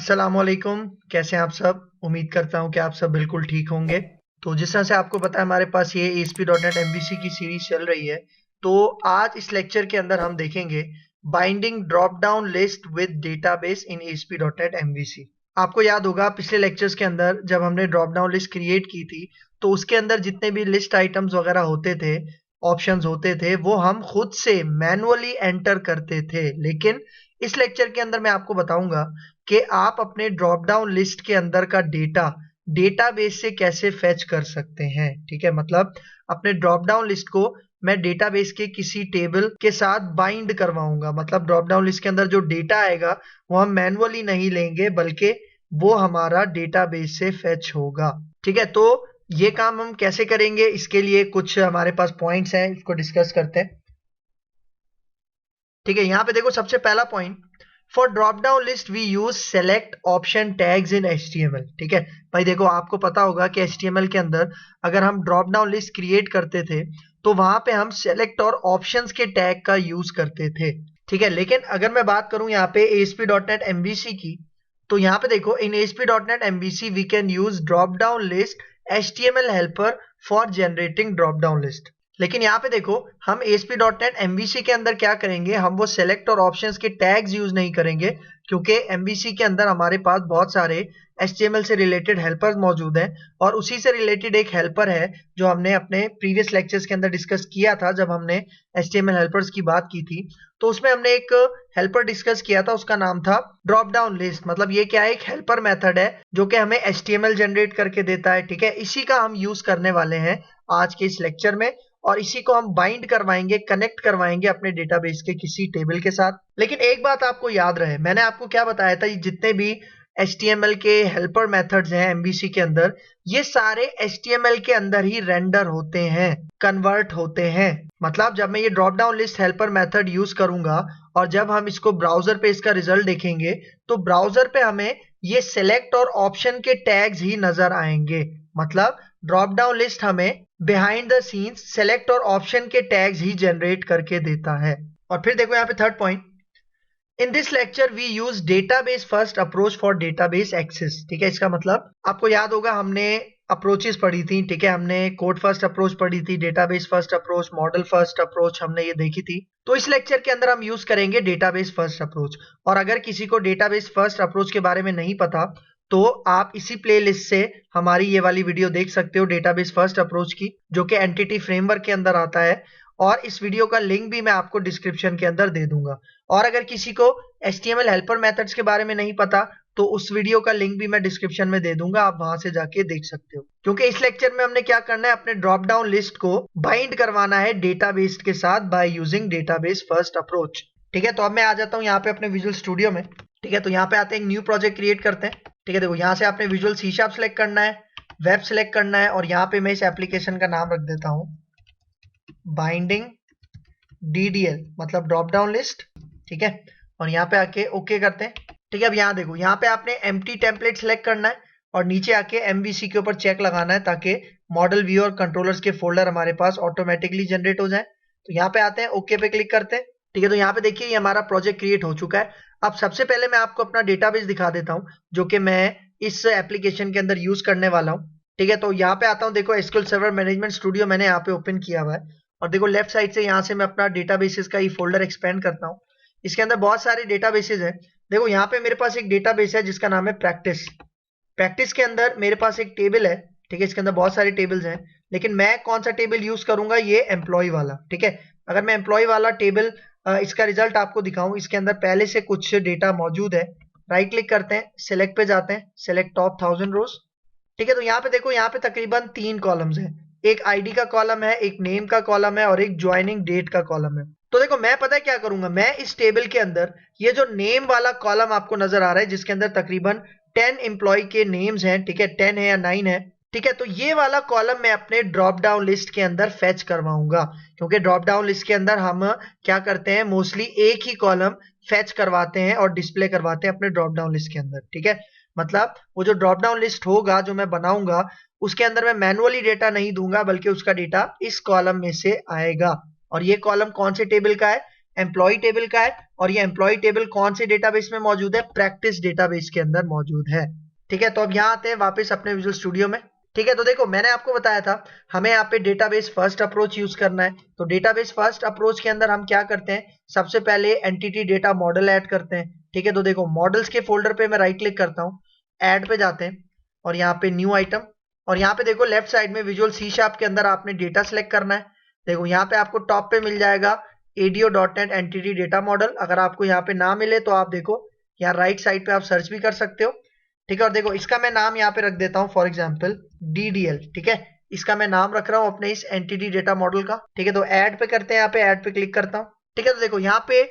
अस्सलामुअलैकुम। कैसे हैं आप सब? उम्मीद करता हूं कि आप सब बिल्कुल ठीक होंगे। तो जिस तरह से आपको पता है हमारे पास ये ASP.NET MVC की सीरीज चल रही है। तो आज इस लेक्चर के अंदर हम देखेंगे binding drop down list with database in ASP.NET MVC। आपको याद होगा पिछले लेक्चर्स के अंदर जब हमने ड्रॉप डाउन लिस्ट क्रिएट की थी तो उसके अंदर जितने भी लिस्ट आइटम्स वगैरह होते थे, ऑप्शंस होते थे, वो हम खुद से मैनुअली एंटर करते थे। लेकिन इस लेक्चर के अंदर मैं आपको बताऊंगा कि आप अपने ड्रॉप डाउन लिस्ट के अंदर का डेटा डेटाबेस से कैसे फेच कर सकते हैं। ठीक है, मतलब अपने ड्रॉप डाउन लिस्ट को मैं डेटाबेस के किसी टेबल के साथ बाइंड करवाऊंगा। मतलब ड्रॉप डाउन लिस्ट के अंदर जो डेटा आएगा वो हम मैनुअली नहीं लेंगे बल्कि वो हमारा डेटाबेस से फेच होगा। ठीक है, तो ये काम हम कैसे करेंगे, इसके लिए कुछ हमारे पास पॉइंट्स हैं, इसको डिस्कस करते हैं। ठीक है, यहाँ पे देखो सबसे पहला point, for drop down list we use select option tags in HTML। ठीक है भाई, देखो आपको पता होगा कि HTML के अंदर अगर हम ड्रॉप डाउन लिस्ट क्रिएट करते थे तो वहां पे हम सेलेक्ट और ऑप्शंस के टैग का यूज करते थे। ठीक है, लेकिन अगर मैं बात करूं यहाँ पे ASP.NET MVC की, तो यहाँ पे देखो in ASP.NET MVC we can use drop down list HTML helper for generating drop down list. लेकिन यहाँ पे देखो हम ASP.NET MVC के अंदर क्या करेंगे, हम वो सेलेक्ट और ऑप्शंस के टैग्स यूज नहीं करेंगे क्योंकि MVC के अंदर हमारे पास बहुत सारे HTML से रिलेटेड हेल्पर्स मौजूद हैं और उसी से रिलेटेड एक हेल्पर है जो हमने अपने प्रीवियस लेक्चर्स के अंदर डिस्कस किया था। जब हमने HTML हेल्पर्स की बात की थी तो उसमें हमने एक हेल्पर डिस्कस किया था, उसका नाम था ड्रॉप डाउन लिस्ट। मतलब ये क्या है, एक हेल्पर मेथड है जो कि हमें HTML जनरेट करके देता है। ठीक है, इसी का हम यूज करने वाले हैं आज के इस लेक्चर में और इसी को हम बाइंड करवाएंगे, कनेक्ट करवाएंगे अपने डेटाबेस के किसी टेबल के साथ। लेकिन एक बात आपको याद रहे, मैंने आपको क्या बताया था, ये जितने भी HTML के हेल्पर मेथड्स हैं MVC के अंदर, ये सारे HTML के अंदर ही रेंडर होते हैं, कन्वर्ट होते हैं। मतलब जब मैं ये drop down list helper method use करूंगा और जब हम इसको ब्राउजर पे इसका रिजल्ट देखेंगे तो ब्राउजर पे हमें ये सेलेक्ट और ऑप्शन के टैग्स ही नजर आएंगे। मतलब ड्रॉप डाउन लिस्ट हमें बिहाइंड द सीन्स सेलेक्ट और ऑप्शन के टैग्स ही जनरेट करके देता है। और फिर देखो यहाँ पे third point, in this lecture we use database first approach for database access. ठीक है, इसका मतलब आपको याद होगा हमने अप्रोचेस पढ़ी थी। ठीक है, हमने कोड फर्स्ट अप्रोच पढ़ी थी, database first approach, model first approach हमने ये देखी थी। तो इस लेक्चर के अंदर हम यूज करेंगे डेटाबेस फर्स्ट अप्रोच। और अगर किसी को डेटाबेस फर्स्ट अप्रोच के बारे में नहीं पता तो आप इसी प्लेलिस्ट से हमारी ये वाली वीडियो देख सकते हो डेटाबेस फर्स्ट अप्रोच की, जो कि एंटिटी फ्रेमवर्क के अंदर आता है। और इस वीडियो का लिंक भी मैं आपको डिस्क्रिप्शन के अंदर दे दूंगा। और अगर किसी को HTML हेल्पर मेथड्स के बारे में नहीं पता तो उस वीडियो का लिंक भी मैं डिस्क्रिप्शन में दे दूंगा, आप वहां से जाके देख सकते हो। क्योंकि इस लेक्चर में हमने क्या करना है, अपने ड्रॉप डाउन लिस्ट को बाइंड करवाना है डेटाबेस के साथ by using database first approach. ठीक है, तो अब मैं आ जाता हूँ यहाँ पे अपने विजुअल स्टूडियो में। ठीक है, तो यहाँ पे आते हैं, एक न्यू प्रोजेक्ट क्रिएट करते हैं। ठीक है, देखो यहाँ से आपने विजुअल C# सेलेक्ट करना है, वेब सेलेक्ट करना है और यहाँ पे मैं इस एप्लीकेशन का नाम रख देता हूँ बाइंडिंग DDL, मतलब ड्रॉप डाउन लिस्ट। ठीक है, और यहाँ पे आके ओके करते हैं। ठीक है, अब यहाँ देखो यहाँ पे आपने एम्प्टी टेम्पलेट सेलेक्ट करना है और नीचे आके MVC के ऊपर चेक लगाना है ताकि मॉडल व्यू और कंट्रोलर्स के फोल्डर हमारे पास ऑटोमेटिकली जनरेट हो जाए। तो यहाँ पे आते हैं, ओके पे क्लिक करते हैं। ठीक है, तो यहाँ पे देखिए ये हमारा प्रोजेक्ट क्रिएट हो चुका है। अब सबसे पहले मैं आपको अपना डेटाबेस दिखा देता हूँ जो कि मैं इस एप्लीकेशन के अंदर यूज करने वाला हूँ। ठीक है, तो यहाँ पे आता हूँ, देखो SQL सर्वर मैनेजमेंट स्टूडियो मैंने यहाँ पे ओपन किया हुआ है और देखो लेफ्ट साइड से यहाँ से मैं अपना डेटाबेसेस का ये फोल्डर एक्सपेंड करता हूँ। इसके अंदर बहुत सारे डेटाबेसेस हैं। देखो यहाँ पे मेरे पास एक डेटाबेस है जिसका नाम है प्रैक्टिस। प्रैक्टिस के अंदर मेरे पास एक टेबल है। ठीक है, इसके अंदर बहुत सारे टेबल्स हैं लेकिन मैं कौन सा टेबल यूज करूंगा, ये एम्प्लॉय वाला। ठीक है, अगर मैं एम्प्लॉय वाला टेबल इसका रिजल्ट आपको दिखाऊं, इसके अंदर पहले से कुछ डेटा मौजूद है। राइट क्लिक करते हैं, सिलेक्ट पे जाते हैं, सिलेक्ट टॉप 1000 रोज। ठीक है, तो यहाँ पे देखो यहाँ पे तकरीबन 3 कॉलम्स हैं, एक आईडी का कॉलम है, एक नेम का कॉलम है और एक ज्वाइनिंग डेट का कॉलम है। तो देखो मैं पता है क्या करूंगा, मैं इस टेबल के अंदर ये जो नेम वाला कॉलम आपको नजर आ रहा है जिसके अंदर तकरीबन 10 एम्प्लॉय के नेम्स हैं, ठीक है, 10 है या 9 है। ठीक है, तो ये वाला कॉलम मैं अपने ड्रॉप डाउन लिस्ट के अंदर फेच करवाऊंगा क्योंकि ड्रॉप डाउन लिस्ट के अंदर हम क्या करते हैं, मोस्टली एक ही कॉलम फेच करवाते हैं और डिस्प्ले करवाते हैं अपने ड्रॉप डाउन लिस्ट के अंदर। ठीक है, मतलब वो जो ड्रॉप डाउन लिस्ट होगा जो मैं बनाऊंगा उसके अंदर मैं मैनुअली डेटा नहीं दूंगा बल्कि उसका डेटा इस कॉलम में से आएगा। और ये कॉलम कौन से टेबल का है, एम्प्लॉय टेबल का है और ये एम्प्लॉय टेबल कौन से डेटाबेस में मौजूद है, प्रैक्टिस डेटाबेस के अंदर मौजूद है। ठीक है, तो अब यहाँ आते हैं वापस अपने विजुअल स्टूडियो में। ठीक है, तो देखो मैंने आपको बताया था हमें यहाँ पे डेटाबेस फर्स्ट अप्रोच यूज करना है। तो डेटाबेस फर्स्ट अप्रोच के अंदर हम क्या करते हैं, सबसे पहले एंटिटी डेटा मॉडल ऐड करते हैं। ठीक है, तो देखो मॉडल्स के फोल्डर पे मैं राइट क्लिक करता हूँ, ऐड पे जाते हैं और यहाँ पे न्यू आइटम, और यहाँ पे देखो लेफ्ट साइड में विजुअल सी शार्प के अंदर आपने डेटा सेलेक्ट करना है। देखो यहाँ पे आपको टॉप पे मिल जाएगा ADO.NET एंटिटी डेटा मॉडल। अगर आपको यहाँ पे ना मिले तो आप देखो यहाँ राइट साइड पे आप सर्च भी कर सकते हो। ठीक है, और देखो इसका मैं नाम यहाँ पे रख देता हूँ फॉर एग्जाम्पल DDL। ठीक है, इसका मैं नाम रख रहा हूँ अपने इस एंटिटी डेटा मॉडल का। ठीक है, तो ऐड पे करते हैं, यहाँ पे ऐड पे क्लिक करता हूँ। ठीक है, तो देखो यहाँ पे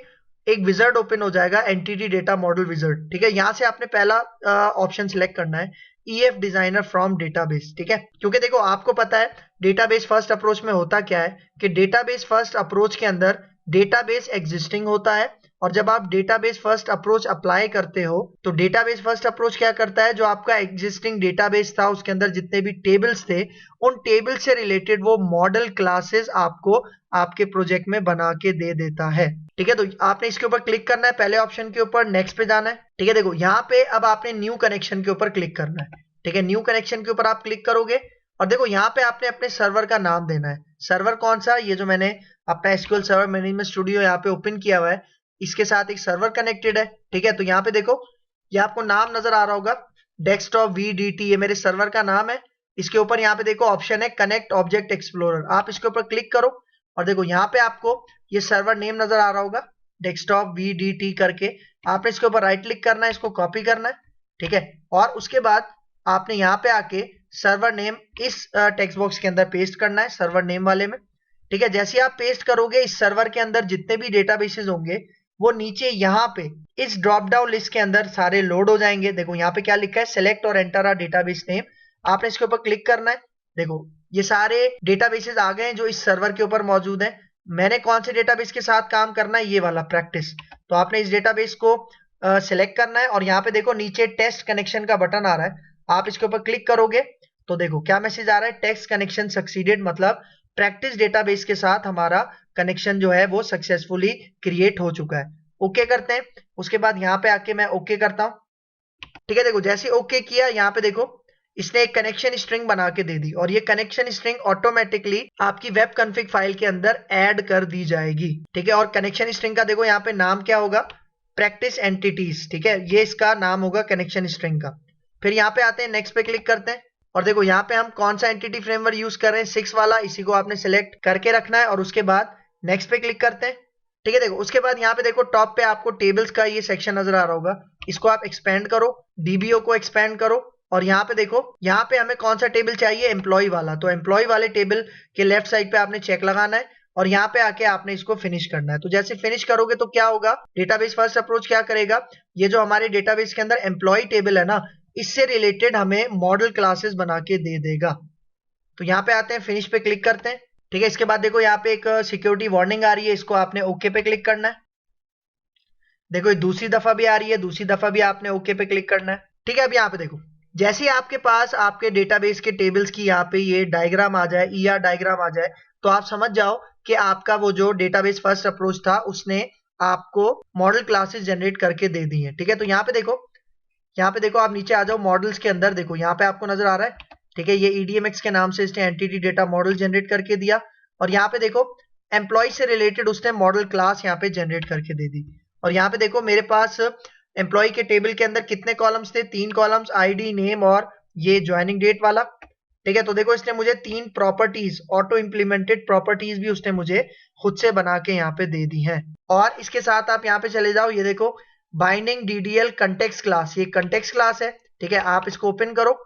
एक विजर्ड ओपन हो जाएगा, एंटिटी डेटा मॉडल विजर्ड। ठीक है, यहाँ से आपने पहला ऑप्शन सिलेक्ट करना है EF डिजाइनर फ्रॉम डेटाबेस। ठीक है, क्योंकि देखो आपको पता है डेटाबेस फर्स्ट अप्रोच में होता क्या है कि डेटाबेस फर्स्ट अप्रोच के अंदर डेटाबेस एग्जिस्टिंग होता है, और जब आप डेटाबेस फर्स्ट अप्रोच अप्लाई करते हो तो डेटाबेस फर्स्ट अप्रोच क्या करता है, जो आपका एग्जिस्टिंग डेटाबेस था उसके अंदर जितने भी टेबल्स थे उन टेबल से रिलेटेड वो मॉडल क्लासेस आपको आपके प्रोजेक्ट में बना के दे देता है। ठीक है, तो आपने इसके ऊपर क्लिक करना है, पहले ऑप्शन के ऊपर, नेक्स्ट पे जाना है। ठीक है, देखो यहाँ पे अब आपने न्यू कनेक्शन के ऊपर क्लिक करना है। ठीक है, न्यू कनेक्शन के ऊपर आप क्लिक करोगे और देखो यहाँ पे आपने अपने सर्वर का नाम देना है। सर्वर कौन सा, ये जो मैंने अपना SQL सर्वर मैनेजमेंट स्टूडियो यहाँ पे ओपन किया हुआ है, इसके साथ एक सर्वर कनेक्टेड है। ठीक है, तो यहाँ पे देखो ये आपको नाम नजर आ रहा होगा डेस्कटॉप VDT, ये मेरे सर्वर का नाम है। इसके ऊपर यहाँ पे देखो ऑप्शन है कनेक्ट ऑब्जेक्ट एक्सप्लोरर, आप इसके ऊपर क्लिक करो और देखो यहाँ पे आपको ये सर्वर नेम नजर आ रहा होगा डेस्कटॉप VDT करके। आपने इसके ऊपर राइट क्लिक करना है, इसको कॉपी करना है। ठीक है, और उसके बाद आपने यहाँ पे आके सर्वर नेम इस टेक्स्ट बॉक्स के अंदर पेस्ट करना है, सर्वर नेम वाले में। ठीक है, जैसे आप पेस्ट करोगे इस सर्वर के अंदर जितने भी डेटाबेसेस होंगे वो नीचे यहाँ पे इस ड्रॉप डाउन लिस्ट के अंदर सारे लोड हो जाएंगे। देखो यहाँ पे क्या लिखा है, सेलेक्ट और एंटर अ डेटाबेस नेम, आपने इसके ऊपर क्लिक करना है। देखो ये सारे डेटाबेसेस आ गए हैं जो इस सर्वर के ऊपर मौजूद है। मैंने कौन से डेटाबेस के साथ काम करना है, ये वाला प्रैक्टिस। तो आपने इस डेटाबेस को सिलेक्ट करना है और यहाँ पे देखो नीचे टेस्ट कनेक्शन का बटन आ रहा है, आप इसके ऊपर क्लिक करोगे तो देखो क्या मैसेज आ रहा है, टेस्ट कनेक्शन सक्सीडेड, मतलब प्रैक्टिस डेटाबेस के साथ हमारा कनेक्शन जो है वो सक्सेसफुली क्रिएट हो चुका है। ओके करते हैं, उसके बाद यहाँ पे आके मैं ओके करता हूँ। ठीक है, देखो जैसे ओके किया यहाँ पे देखो इसने एक कनेक्शन स्ट्रिंग बना के दे दी और ये कनेक्शन स्ट्रिंग ऑटोमेटिकली आपकी वेब कॉन्फ़िग फाइल के अंदर ऐड कर दी जाएगी। ठीक है, और कनेक्शन स्ट्रिंग का देखो यहाँ पे नाम क्या होगा, प्रैक्टिस एंटिटीज। ठीक है, ये इसका नाम होगा कनेक्शन स्ट्रिंग का। फिर यहाँ पे आते हैं, नेक्स्ट पे क्लिक करते हैं और देखो यहाँ पे हम कौन सा एंटिटी फ्रेमवर्क यूज कर रहे हैं, 6 वाला, इसी को आपने सिलेक्ट करके रखना है और उसके बाद नेक्स्ट पे क्लिक करते हैं। ठीक है, देखो उसके बाद यहाँ पे देखो टॉप पे आपको टेबल्स का ये सेक्शन नजर आ रहा होगा, इसको आप एक्सपेंड करो, DBO को एक्सपेंड करो और यहाँ पे देखो यहाँ पे हमें कौन सा टेबल चाहिए, एम्प्लॉय वाला। तो एम्प्लॉय वाले टेबल के लेफ्ट साइड पे आपने चेक लगाना है और यहाँ पे आके आपने इसको फिनिश करना है। तो जैसे फिनिश करोगे तो क्या होगा, डेटाबेस फर्स्ट अप्रोच क्या करेगा, ये जो हमारे डेटाबेस के अंदर एम्प्लॉय टेबल है ना, इससे रिलेटेड हमें मॉडल क्लासेस बना के दे देगा। तो यहाँ पे आते हैं, फिनिश पे क्लिक करते हैं। ठीक है, इसके बाद देखो यहाँ पे एक सिक्योरिटी वार्निंग आ रही है, इसको आपने ओके पे क्लिक करना है। देखो ये दूसरी दफा भी आ रही है, दूसरी दफा भी आपने ओके पे क्लिक करना है। ठीक है, अब यहाँ पे देखो जैसे आपके पास आपके डेटाबेस के टेबल्स की यहाँ पे ये डायग्राम आ जाए, ER डायग्राम आ जाए, तो आप समझ जाओ कि आपका वो जो डेटाबेस फर्स्ट अप्रोच था उसने आपको मॉडल क्लासेस जनरेट करके दे दी है। ठीक है, तो यहाँ पे देखो आप नीचे आ जाओ मॉडल्स के अंदर, देखो यहाँ पे आपको नजर आ रहा है। ठीक है, ये EDMX के नाम से इसने एंटिटी डेटा मॉडल जनरेट करके दिया और यहाँ पे देखो एम्प्लॉय से रिलेटेड उसने मॉडल क्लास यहाँ पे जनरेट करके दे दी। और यहाँ पे देखो मेरे पास एम्प्लॉय के टेबल के अंदर कितने कॉलम्स थे, 3 कॉलम्स, ID, नेम और ये ज्वाइनिंग डेट वाला। ठीक है, तो देखो इसने मुझे 3 प्रॉपर्टीज, ऑटो इंप्लीमेंटेड प्रॉपर्टीज भी उसने मुझे खुद से बना के यहाँ पे दे दी हैं। और इसके साथ आप यहाँ पे चले जाओ, ये देखो बाइंडिंग DDL कंटेक्स्ट क्लास, ये कंटेक्स्ट क्लास है। ठीक है, आप इसको ओपन करो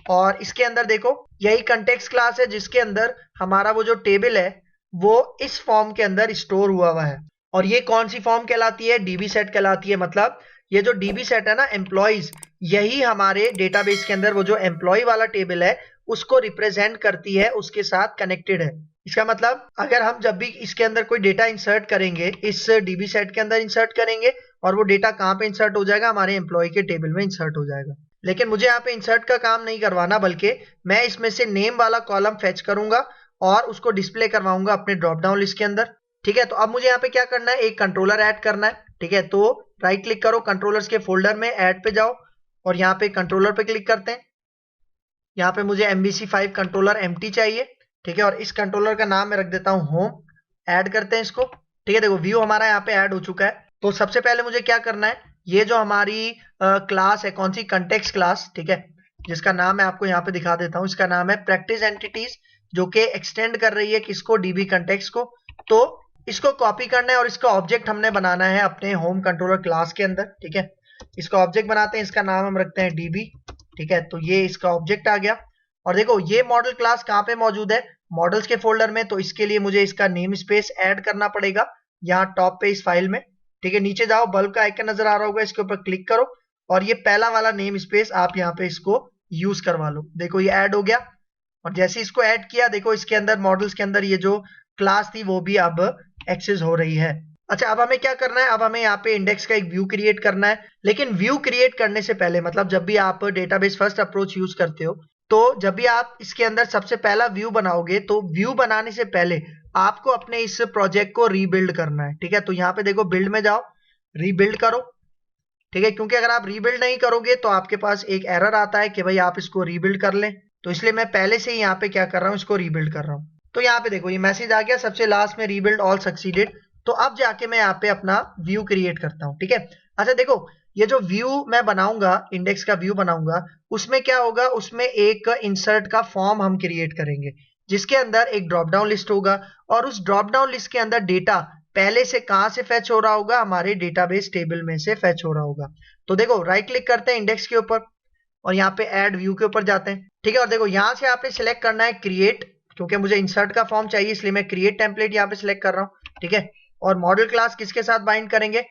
और इसके अंदर देखो यही कंटेक्स्ट क्लास है जिसके अंदर हमारा वो जो टेबल है वो इस फॉर्म के अंदर स्टोर हुआ है। और ये कौन सी फॉर्म कहलाती है, DB सेट कहलाती है। मतलब ये जो DB सेट है ना, एम्प्लॉयज, यही हमारे डेटाबेस के अंदर वो जो एम्प्लॉय वाला टेबल है उसको रिप्रेजेंट करती है, उसके साथ कनेक्टेड है। इसका मतलब अगर हम जब भी इसके अंदर कोई डेटा इंसर्ट करेंगे, इस DB सेट के अंदर इंसर्ट करेंगे और वो डेटा कहाँ पे इंसर्ट हो जाएगा, हमारे एम्प्लॉय के टेबल में इंसर्ट हो जाएगा। लेकिन मुझे यहाँ पे इंसर्ट का काम नहीं करवाना, बल्कि मैं इसमें से नेम वाला कॉलम फेच करूंगा और उसको डिस्प्ले करवाऊंगा अपने ड्रॉप डाउन लिस्ट के अंदर। ठीक है, तो अब मुझे यहाँ पे क्या करना है, एक कंट्रोलर ऐड करना है। ठीक है, तो राइट क्लिक करो, कंट्रोलर्स के फोल्डर में ऐड पे जाओ और यहाँ पे कंट्रोलर पे क्लिक करते हैं। यहाँ पे मुझे MVC5 कंट्रोलर एम्प्टी चाहिए। ठीक है, और इस कंट्रोलर का नाम मैं रख देता हूँ होम। ऐड करते हैं इसको। ठीक है, देखो व्यू हमारा यहाँ पे ऐड हो चुका है। तो सबसे पहले मुझे क्या करना है, ये जो हमारी क्लास है, कौन सी, कंटेक्स्ट क्लास, ठीक है, जिसका नाम मैं आपको यहाँ पे दिखा देता हूँ। इसका नाम है प्रैक्टिस एंटिटीज, जो कि एक्सटेंड कर रही है किसको, डीबी कंटेक्स्ट को। तो इसको कॉपी करना है और इसका ऑब्जेक्ट हमने बनाना है अपने होम कंट्रोलर क्लास के अंदर। ठीक है, इसका ऑब्जेक्ट बनाते हैं, इसका नाम हम रखते हैं डीबी। ठीक है, तो ये इसका ऑब्जेक्ट आ गया। और देखो ये मॉडल क्लास कहाँ पे मौजूद है, मॉडल्स के फोल्डर में। तो इसके लिए मुझे इसका नेम स्पेस ऐड करना पड़ेगा यहाँ टॉप पे इस फाइल में। ठीक है, नीचे जाओ, बल्ब का आइकन नजर आ रहा होगा, इसके ऊपर क्लिक करो और ये पहला वाला नेम स्पेस आप यहाँ पे इसको यूज करवा लो। देखो ये ऐड हो गया। और जैसे इसको ऐड किया, देखो इसके अंदर मॉडल्स के अंदर ये जो क्लास थी वो भी अब एक्सेस हो रही है। अच्छा, अब हमें क्या करना है, अब हमें यहाँ पे इंडेक्स का एक व्यू क्रिएट करना है। लेकिन व्यू क्रिएट करने से पहले, मतलब जब भी आप डेटाबेस फर्स्ट अप्रोच यूज करते हो, तो जब भी आप इसके अंदर सबसे पहला व्यू बनाओगे, तो व्यू बनाने से पहले आपको अपने इस प्रोजेक्ट को रीबिल्ड करना है। ठीक है, तो यहाँ पे देखो बिल्ड में जाओ, रीबिल्ड करो। ठीक है, क्योंकि अगर आप रीबिल्ड नहीं करोगे तो आपके पास एक एरर आता है कि भाई आप इसको रीबिल्ड कर लें। तो इसलिए मैं पहले से ही यहाँ पे क्या कर रहा हूँ, इसको रीबिल्ड कर रहा हूँ। तो यहाँ पे देखो ये मैसेज आ गया सबसे लास्ट में, रीबिल्ड ऑल सक्सीडेड। तो अब जाके मैं यहाँ पे अपना व्यू क्रिएट करता हूँ। ठीक है, अच्छा देखो ये जो व्यू मैं बनाऊंगा, इंडेक्स का व्यू बनाऊंगा, उसमें क्या होगा, उसमें एक इंसर्ट का फॉर्म हम क्रिएट करेंगे, जिसके अंदर एक ड्रॉप डाउन लिस्ट होगा। और उस ड्रॉप डाउन लिस्ट के अंदर डेटा पहले से कहां से फेच हो रहा होगा, हमारे डेटाबेस टेबल में से फेच हो रहा होगा। तो देखो राइट क्लिक करते हैं इंडेक्स के ऊपर और यहाँ पे ऐड व्यू के ऊपर जाते हैं। ठीक है, और देखो यहाँ से आपने सिलेक्ट करना है क्रिएट, क्योंकि मुझे इंसर्ट का फॉर्म चाहिए, इसलिए मैं क्रिएट टेम्पलेट यहाँ पे सिलेक्ट कर रहा हूँ। ठीक है, और मॉडल क्लास किसके साथ बाइंड करेंगे,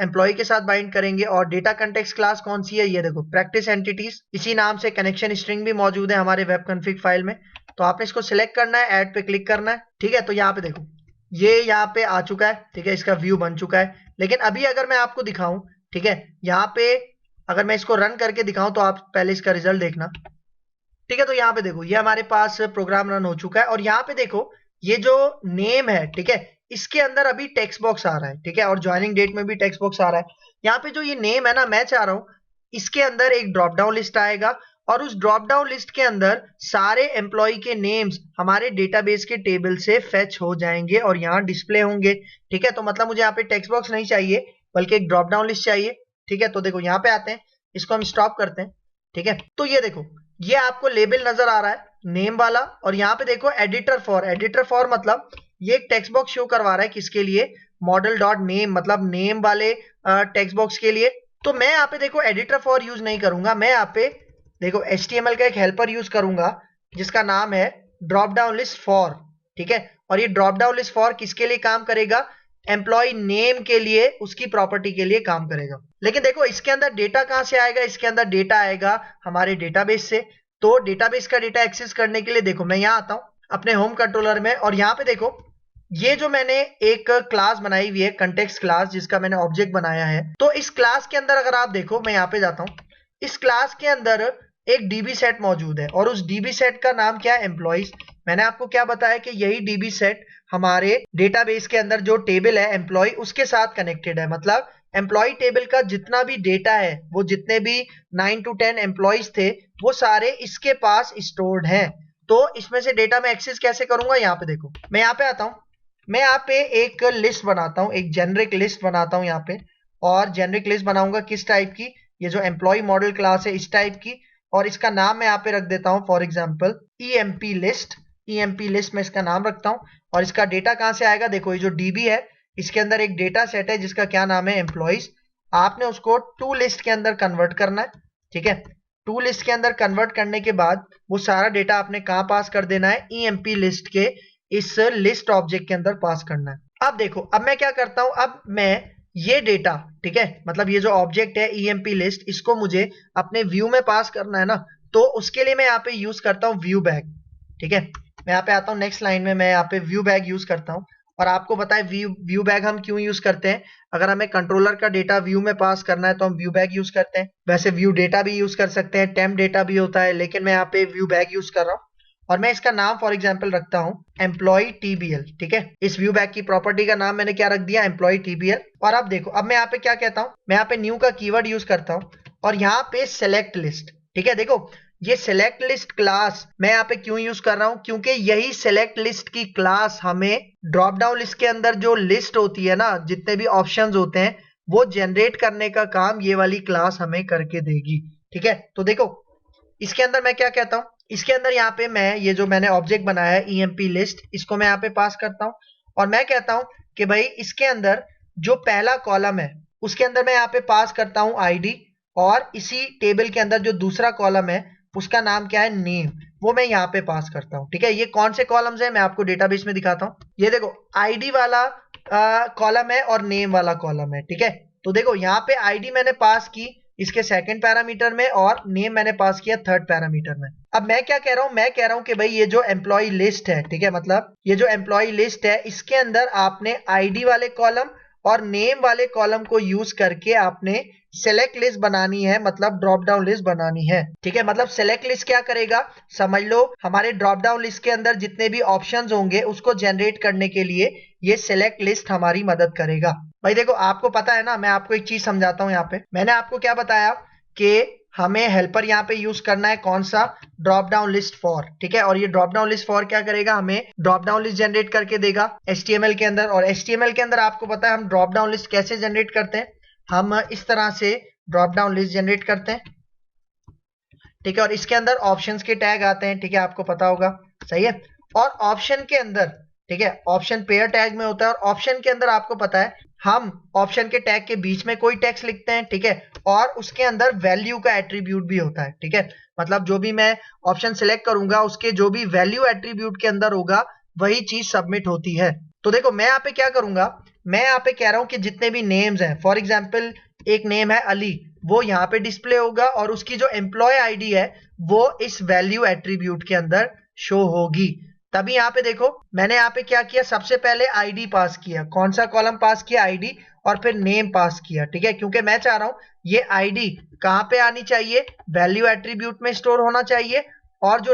एम्प्लॉय के साथ बाइंड करेंगे। और डेटा कंटेक्स्ट क्लास कौन सी है, ये देखो प्रैक्टिस एंटिटीज, इसी नाम से कनेक्शन स्ट्रिंग भी मौजूद है हमारे वेब कॉन्फ़िग फाइल में। तो आपने इसको सिलेक्ट करना है, ऐड पे क्लिक करना है। ठीक है, तो यहाँ पे देखो ये यहाँ पे आ चुका है। ठीक है, इसका व्यू बन चुका है। लेकिन अभी अगर मैं आपको दिखाऊं, ठीक है, यहाँ पे अगर मैं इसको रन करके दिखाऊं, तो आप पहले इसका रिजल्ट देखना। ठीक है, तो यहाँ पे देखो ये हमारे पास प्रोग्राम रन हो चुका है। और यहाँ पे देखो ये जो नेम है, ठीक है, इसके अंदर अभी टेक्स्ट बॉक्स आ रहा है। ठीक है, और ज्वाइनिंग डेट में भी टेक्स्ट बॉक्स आ रहा है। यहाँ पे जो ये नेम है ना, मैं चाह रहा हूँ इसके अंदर एक ड्रॉप डाउन लिस्ट आएगा और उस ड्रॉप डाउन लिस्ट के अंदर सारे एम्प्लॉय के नेम्स हमारे डेटाबेस के टेबल से फेच हो जाएंगे और यहाँ डिस्प्ले होंगे। ठीक है, तो मतलब मुझे यहाँ पे टेक्स्ट बॉक्स नहीं चाहिए, बल्कि एक ड्रॉप डाउन लिस्ट चाहिए। ठीक है, तो देखो यहाँ पे आते हैं, इसको हम स्टॉप करते हैं। ठीक है, तो ये देखो ये आपको लेबल नजर आ रहा है नेम वाला। और यहाँ पे देखो एडिटर फॉर मतलब ये एक टेक्स्ट बॉक्स शो करवा रहा है, किसके लिए, मॉडल डॉट नेम, मतलब नेम वाले टेक्स्ट बॉक्स के लिए। तो मैं यहाँ पे देखो एडिटर फॉर यूज नहीं करूंगा, मैं यहाँ पे देखो HTML का एक हेल्पर यूज करूंगा जिसका नाम है ड्रॉप डाउन लिस्ट फॉर। ठीक है, और ये ड्रॉप डाउन लिस्ट फॉर किसके लिए काम करेगा, एम्प्लॉय नेम के लिए, उसकी प्रॉपर्टी के लिए काम करेगा। लेकिन देखो इसके अंदर डेटा कहां से आएगा, इसके अंदर डेटा आएगा हमारे डेटाबेस से। तो डेटाबेस का डेटा एक्सेस करने के लिए देखो मैं यहाँ आता हूँ अपने होम कंट्रोलर में, और यहाँ पे देखो ये जो मैंने एक क्लास बनाई हुई है कंटेक्स्ट क्लास, जिसका मैंने ऑब्जेक्ट बनाया है। तो इस क्लास के अंदर अगर आप देखो, मैं यहाँ पे जाता हूँ, इस क्लास के अंदर एक डीबी सेट मौजूद है और उस डीबी सेट का नाम क्या है, एम्प्लॉइज। मैंने आपको क्या बताया कि यही डीबी सेट हमारे डेटाबेस के अंदर जो टेबल है एम्प्लॉय, उसके साथ कनेक्टेड है। मतलब एम्प्लॉय टेबल का जितना भी डेटा है, वो जितने भी 9 to 10 एम्प्लॉइज थे, वो सारे इसके पास स्टोर्ड हैं। तो इसमें से डेटा मैं एक्सेस कैसे करूंगा, यहाँ पे देखो मैं यहाँ पे आता हूँ, मैं यहाँ पे एक लिस्ट बनाता हूँ, एक जेनरिक लिस्ट बनाता हूँ यहाँ पे। और जेनरिक लिस्ट बनाऊंगा किस टाइप की, ये जो एम्प्लॉय मॉडल क्लास है इस टाइप की। और इसका नाम मैं यहाँ पे रख देता हूँ for example EMP list, EMP list में इसका नाम रखता हूँ। और इसका डेटा कहाँ से आएगा, देखो ये जो DB है इसके अंदर एक डेटा सेट है जिसका क्या नाम है, एम्प्लॉइज। आपने उसको टू लिस्ट के अंदर कन्वर्ट करना है। ठीक है, टू लिस्ट के अंदर कन्वर्ट करने के बाद वो सारा डेटा आपने कहाँ पास कर देना है, EMP लिस्ट के इस लिस्ट ऑब्जेक्ट के अंदर पास करना है। अब देखो अब मैं क्या करता हूं, अब मैं ये डेटा, ठीक है, मतलब ये जो ऑब्जेक्ट है EMP लिस्ट, इसको मुझे अपने व्यू में पास करना है ना। तो उसके लिए मैं यहाँ पे यूज करता हूँ व्यू बैग। ठीक है, मैं यहाँ पे आता हूँ नेक्स्ट लाइन में, मैं यहाँ पे व्यू बैग यूज करता हूँ। और आपको पता है व्यू बैग हम क्यों यूज करते हैं, अगर हमें कंट्रोलर का डेटा व्यू में पास करना है तो हम व्यू बैग यूज करते हैं। वैसे व्यू डेटा भी यूज कर सकते हैं, टेम्प डेटा भी होता है, लेकिन मैं यहाँ पे व्यू बैग यूज कर रहा हूँ। और मैं इसका नाम फॉर एग्जांपल रखता हूं एम्प्लॉय टीबीएल। ठीक है, इस व्यू बैक की प्रॉपर्टी का नाम मैंने क्या रख दिया, एम्प्लॉय टीबीएल। और अब देखो, अब मैं यहाँ पे क्या कहता हूं, मैं यहाँ पे न्यू का कीवर्ड यूज करता हूं और यहाँ पे सेलेक्ट लिस्ट। ठीक है, देखो ये सेलेक्ट लिस्ट क्लास मैं यहाँ पे क्यों यूज कर रहा हूं, क्योंकि यही सेलेक्ट लिस्ट की क्लास हमें ड्रॉप डाउन लिस्ट के अंदर जो लिस्ट होती है ना, जितने भी ऑप्शंस होते हैं वो जनरेट करने का काम ये वाली क्लास हमें करके देगी। ठीक है, तो देखो इसके अंदर मैं क्या कहता हूं, इसके अंदर यहाँ पे मैं ये जो मैंने ऑब्जेक्ट बनाया है ईएमपी लिस्ट, इसको मैं यहाँ पे पास करता हूं और मैं कहता हूं कि भाई इसके अंदर जो पहला कॉलम है उसके अंदर मैं यहाँ पे पास करता हूं आईडी, और इसी टेबल के अंदर जो दूसरा कॉलम है उसका नाम क्या है, नेम, वो मैं यहाँ पे पास करता हूँ। ठीक है, ये कौन से कॉलम्स हैं मैं आपको डेटाबेस में दिखाता हूँ। ये देखो आईडी वाला कॉलम है और नेम वाला कॉलम है। ठीक है, तो देखो यहाँ पे आईडी मैंने पास की इसके सेकंड पैरामीटर में और नेम मैंने पास किया थर्ड पैरामीटर में। अब मैं क्या कह रहा हूं, मैं कह रहा हूं कि भाई ये जो एम्प्लॉय लिस्ट है, ठीक है, मतलब ये जो एम्प्लॉय लिस्ट है इसके अंदर आपने आईडी वाले कॉलम और नेम वाले कॉलम को यूज करके आपने सेलेक्ट लिस्ट बनानी है, मतलब ड्रॉप डाउन लिस्ट बनानी है। ठीक है, मतलब सेलेक्ट लिस्ट क्या करेगा, समझ लो हमारे ड्रॉप डाउन लिस्ट के अंदर जितने भी ऑप्शंस होंगे उसको जनरेट करने के लिए ये सेलेक्ट लिस्ट हमारी मदद करेगा। भाई देखो आपको पता है ना, मैं आपको एक चीज समझाता हूं। यहाँ पे मैंने आपको क्या बताया कि हमें हेल्पर यहाँ पे यूज करना है कौन सा, ड्रॉप डाउन लिस्ट फॉर। ठीक है, और ये ड्रॉप डाउन लिस्ट फॉर क्या करेगा, हमें ड्रॉप डाउन लिस्ट जनरेट करके देगा HTML के अंदर। और HTML के अंदर आपको पता है हम ड्रॉप डाउन लिस्ट कैसे जनरेट करते हैं, हम इस तरह से ड्रॉप डाउन लिस्ट जनरेट करते हैं। ठीक है, और इसके अंदर ऑप्शंस के टैग आते हैं। ठीक है, आपको पता होगा, सही है। और ऑप्शन के अंदर, ठीक है, ऑप्शन पेयर टैग में होता है, और ऑप्शन के अंदर आपको पता है हम ऑप्शन के टैग के बीच में कोई टेक्स्ट लिखते हैं। ठीक है, और उसके अंदर वैल्यू का एट्रीब्यूट भी होता है। ठीक है, मतलब जो भी मैं ऑप्शन सिलेक्ट करूंगा उसके जो भी वैल्यू एट्रीब्यूट के अंदर होगा वही चीज सबमिट होती है। तो देखो मैं यहाँ पे क्या करूंगा, मैं यहाँ पे कह रहा हूं कि जितने भी नेम्स हैं, फॉर एग्जाम्पल एक नेम है अली, वो यहाँ पे डिस्प्ले होगा और उसकी जो एम्प्लॉय आईडी है वो इस वैल्यू एट्रीब्यूट के अंदर शो होगी। तभी यहाँ पे देखो मैंने यहाँ पे क्या किया, सबसे पहले आईडी पास किया, कौन सा कॉलम पास किया, आईडी, और फिर नेम पास किया। ठीक है, क्योंकि मैं चाह रहा हूं ये आईडी कहाँ पे आनी चाहिए, वैल्यू एट्रीब्यूट में स्टोर होना चाहिए, और जो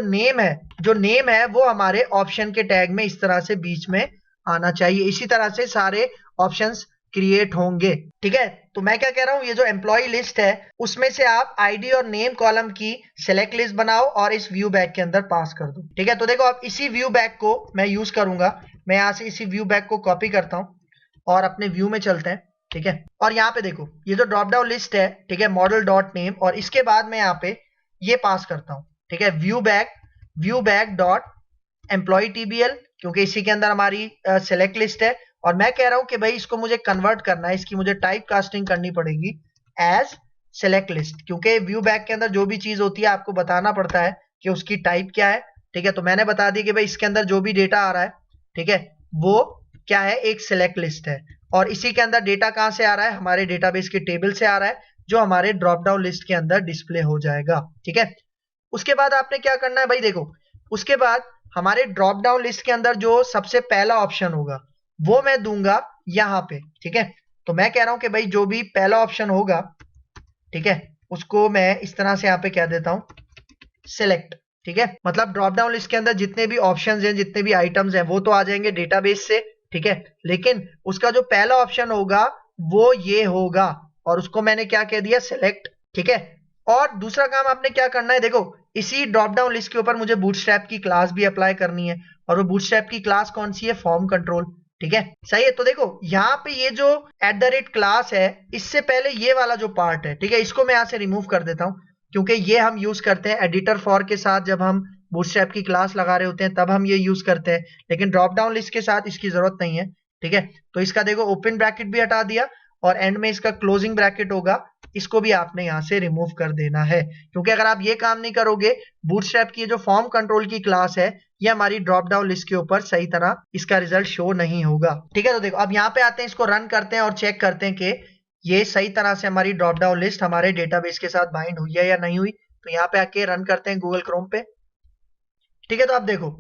नेम है वो हमारे ऑप्शन के टैग में इस तरह से बीच में आना चाहिए। इसी तरह से सारे ऑप्शंस क्रिएट होंगे। ठीक है, तो मैं क्या कह रहा हूं, ये जो एम्प्लॉय लिस्ट है उसमें से आप आईडी और नेम कॉलम की सेलेक्ट लिस्ट बनाओ और इस व्यू बैक के अंदर पास कर दो। ठीक है, तो देखो अब इसी व्यू बैक को मैं यूज करूंगा, मैं यहां से इसी व्यू बैक को कॉपी करता हूं और अपने व्यू में चलते हैं। ठीक है, और यहाँ पे देखो ये जो ड्रॉप डाउन लिस्ट है, ठीक है, मॉडल डॉट नेम, और इसके बाद मैं यहाँ पे ये पास करता हूँ। ठीक है, व्यू बैक डॉट एम्प्लॉय टीबीएल, क्योंकि इसी के अंदर हमारी सेलेक्ट लिस्ट है, और मैं कह रहा हूं कि भाई इसको मुझे कन्वर्ट करना है, इसकी मुझे टाइप कास्टिंग करनी पड़ेगी एज सेलेक्ट लिस्ट, क्योंकि व्यू बैक के अंदर जो भी चीज होती है आपको बताना पड़ता है कि उसकी टाइप क्या है। ठीक है, तो मैंने बता दी कि भाई इसके अंदर जो भी डेटा आ रहा है, ठीक है, वो क्या है, एक सेलेक्ट लिस्ट है, और इसी के अंदर डेटा कहां से आ रहा है, हमारे डेटाबेस के टेबल से आ रहा है जो हमारे ड्रॉप डाउन लिस्ट के अंदर डिस्प्ले हो जाएगा। ठीक है, उसके बाद आपने क्या करना है भाई, देखो उसके बाद हमारे ड्रॉप डाउन लिस्ट के अंदर जो सबसे पहला ऑप्शन होगा वो मैं दूंगा यहाँ पे। ठीक है, तो मैं कह रहा हूं कि भाई जो भी पहला ऑप्शन होगा, ठीक है, उसको मैं इस तरह से यहाँ पे कह देता हूं सिलेक्ट। ठीक है, मतलब ड्रॉप डाउन लिस्ट के अंदर जितने भी ऑप्शंस हैं, जितने भी आइटम्स हैं वो तो आ जाएंगे डेटाबेस से। ठीक है, लेकिन उसका जो पहला ऑप्शन होगा वो ये होगा, और उसको मैंने क्या कह दिया, सिलेक्ट। ठीक है, और दूसरा काम आपने क्या करना है, देखो इसी ड्रॉप डाउन लिस्ट के ऊपर मुझे बूटस्ट्रैप की क्लास भी अप्लाई करनी है, और वो बूटस्ट्रैप की क्लास कौन सी है, फॉर्म कंट्रोल। ठीक है, सही है। तो देखो यहाँ पे ये जो @क्लास है, इससे पहले ये वाला जो पार्ट है, ठीक है, इसको मैं यहाँ से रिमूव कर देता हूँ, क्योंकि ये हम यूज करते हैं एडिटर फॉर के साथ, जब हम बूटस्ट्रैप की क्लास लगा रहे होते हैं तब हम ये यूज करते हैं, लेकिन ड्रॉप डाउन लिस्ट के साथ इसकी जरूरत नहीं है। ठीक है, तो इसका देखो ओपन ब्रैकेट भी हटा दिया, और एंड में इसका क्लोजिंग ब्रैकेट होगा, इसको भी आपने यहां से रिमूव कर देना है, क्योंकि अगर आप ये काम नहीं करोगे, बूटस्ट्रैप की जो फॉर्म कंट्रोल की क्लास है ये हमारी ड्रॉप डाउन लिस्ट के ऊपर सही तरह इसका रिजल्ट शो नहीं होगा। ठीक है, तो देखो अब यहाँ पे आते हैं, इसको रन करते हैं और चेक करते हैं कि ये सही तरह से हमारी ड्रॉप डाउन लिस्ट हमारे डेटाबेस के साथ बाइंड हुई है या नहीं हुई। तो यहाँ पे आके रन करते हैं गूगल क्रोम पे। ठीक है, तो अब देखो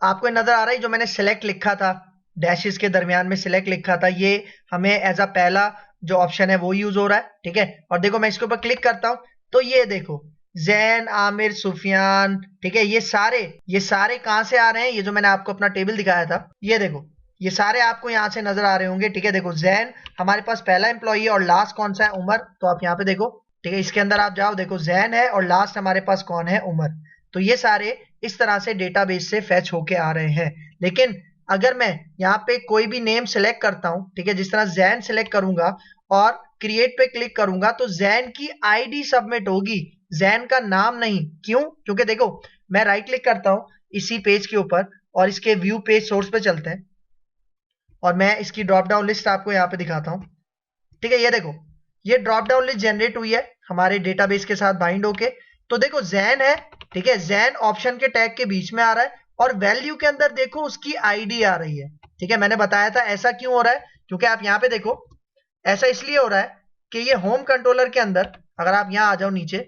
आपको नजर आ रहा है जो मैंने सिलेक्ट लिखा था, डैशेस के दरमियान में सिलेक्ट लिखा था, ये हमें एज अ पहला जो ऑप्शन है वो यूज हो रहा है। ठीक है, और देखो मैं इसके ऊपर क्लिक करता हूं तो ये देखो जैन, आमिर, सुफियान, ठीक है, ये सारे कहां से आ रहे हैं? ये जो मैंने आपको अपना टेबल दिखाया था, ये देखो, ये सारे आपको यहाँ से नजर आ रहे होंगे, ठीक है। देखो जैन हमारे पास पहला एम्प्लॉई है और लास्ट कौन सा है? उमर। तो आप यहाँ पे देखो, ठीक है, इसके अंदर आप जाओ, देखो जैन है और लास्ट हमारे पास कौन है? उमर। तो ये सारे इस तरह से डेटाबेस से फैच होके आ रहे हैं। लेकिन अगर मैं यहाँ पे कोई भी नेम सेलेक्ट करता हूँ, ठीक है, जिस तरह जैन सेलेक्ट करूंगा और क्रिएट पे क्लिक करूंगा, तो जैन की आईडी सबमिट होगी, जैन का नाम नहीं। क्यों? क्योंकि देखो, मैं राइट क्लिक करता हूं इसी पेज के ऊपर और इसके व्यू पेज सोर्स पे चलते हैं और मैं इसकी ड्रॉप डाउन लिस्ट आपको यहाँ पे दिखाता हूं, ठीक है। ये देखो, ये ड्रॉप डाउन लिस्ट जनरेट हुई है हमारे डेटाबेस के साथ बाइंड होके। तो देखो जैन है, ठीक है, जैन ऑप्शन के टैग के बीच में आ रहा है और वैल्यू के अंदर देखो उसकी आईडी आ रही है, ठीक है। मैंने बताया था ऐसा क्यों हो रहा है, क्योंकि आप यहाँ पे देखो, ऐसा इसलिए हो रहा है कि ये होम कंट्रोलर के अंदर, अगर आप यहाँ आ जाओ नीचे,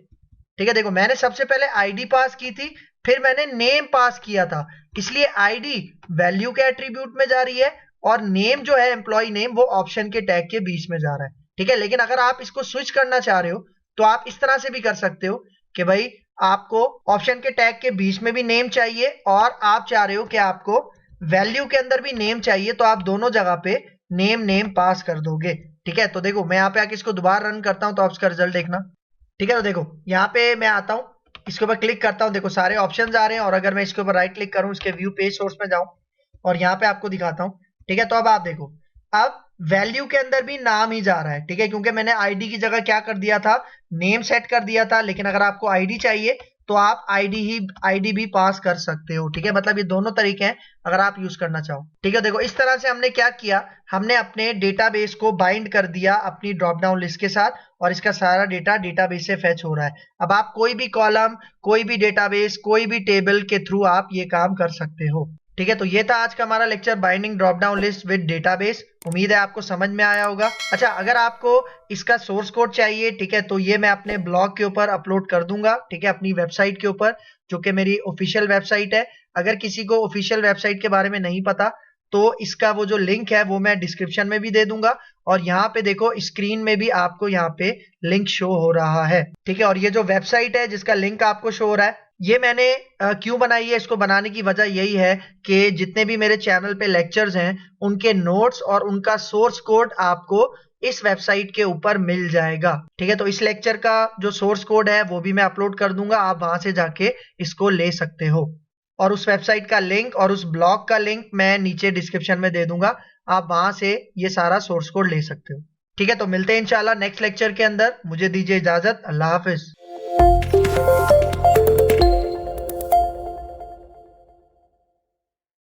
ठीक है, देखो मैंने सबसे पहले आईडी पास की थी, फिर मैंने नेम पास किया था, इसलिए आईडी वैल्यू के एट्रीब्यूट में जा रही है और नेम जो है एम्प्लॉय नेम वो ऑप्शन के टैग के बीच में जा रहा है, ठीक है। लेकिन अगर आप इसको स्विच करना चाह रहे हो तो आप इस तरह से भी कर सकते हो कि भाई आपको ऑप्शन के टैग के बीच में भी नेम चाहिए और आप चाह रहे हो कि आपको वैल्यू के अंदर भी नेम चाहिए, तो आप दोनों जगह पे नेम नेम पास कर दोगे, ठीक है। तो देखो मैं यहाँ पे आके इसको दोबारा रन करता हूँ तो आप इसका रिजल्ट देखना, ठीक है। तो देखो यहाँ पे मैं आता हूँ, इसके ऊपर क्लिक करता हूँ, देखो सारे ऑप्शंस आ रहे हैं और अगर मैं इसके ऊपर राइट क्लिक करूँ, इसके व्यू पेज सोर्स में जाऊं और यहाँ पे आपको दिखाता हूँ, ठीक है। तो अब आप देखो, अब वैल्यू के अंदर भी नाम ही जा रहा है, ठीक है, क्योंकि मैंने आईडी की जगह क्या कर दिया था? नेम सेट कर दिया था। लेकिन अगर आपको आईडी चाहिए तो आप आईडी भी पास कर सकते हो, ठीक है। मतलब ये दोनों तरीके हैं अगर आप यूज करना चाहो, ठीक है। देखो इस तरह से हमने क्या किया, हमने अपने डेटाबेस को बाइंड कर दिया अपनी ड्रॉप डाउन लिस्ट के साथ और इसका सारा डेटा डेटाबेस से फैच हो रहा है। अब आप कोई भी कॉलम, कोई भी डेटाबेस, कोई भी टेबल के थ्रू आप ये काम कर सकते हो, ठीक है। तो ये था आज का हमारा lecture, binding drop down list with database. उम्मीद है आपको समझ में आया होगा। अच्छा, अगर आपको इसका सोर्स कोड चाहिए, ठीक है, तो ये मैं अपने ब्लॉग के ऊपर अपलोड कर दूंगा, ठीक है, अपनी वेबसाइट के ऊपर, जो कि मेरी ऑफिशियल वेबसाइट है। अगर किसी को ऑफिशियल वेबसाइट के बारे में नहीं पता तो इसका वो जो लिंक है वो मैं डिस्क्रिप्शन में भी दे दूंगा और यहाँ पे देखो स्क्रीन में भी आपको यहाँ पे लिंक शो हो रहा है, ठीक है। और ये जो वेबसाइट है जिसका लिंक आपको शो हो रहा है, ये मैंने क्यों बनाई है, इसको बनाने की वजह यही है कि जितने भी मेरे चैनल पे लेक्चर्स हैं उनके नोट्स और उनका सोर्स कोड आपको इस वेबसाइट के ऊपर मिल जाएगा, ठीक है। तो इस लेक्चर का जो सोर्स कोड है वो भी मैं अपलोड कर दूंगा, आप वहां से जाके इसको ले सकते हो और उस वेबसाइट का लिंक और उस ब्लॉग का लिंक मैं नीचे डिस्क्रिप्शन में दे दूंगा, आप वहां से ये सारा सोर्स कोड ले सकते हो, ठीक है। तो मिलते हैं इंशाल्लाह नेक्स्ट लेक्चर के अंदर, मुझे दीजिए इजाजत, अल्लाह हाफिज।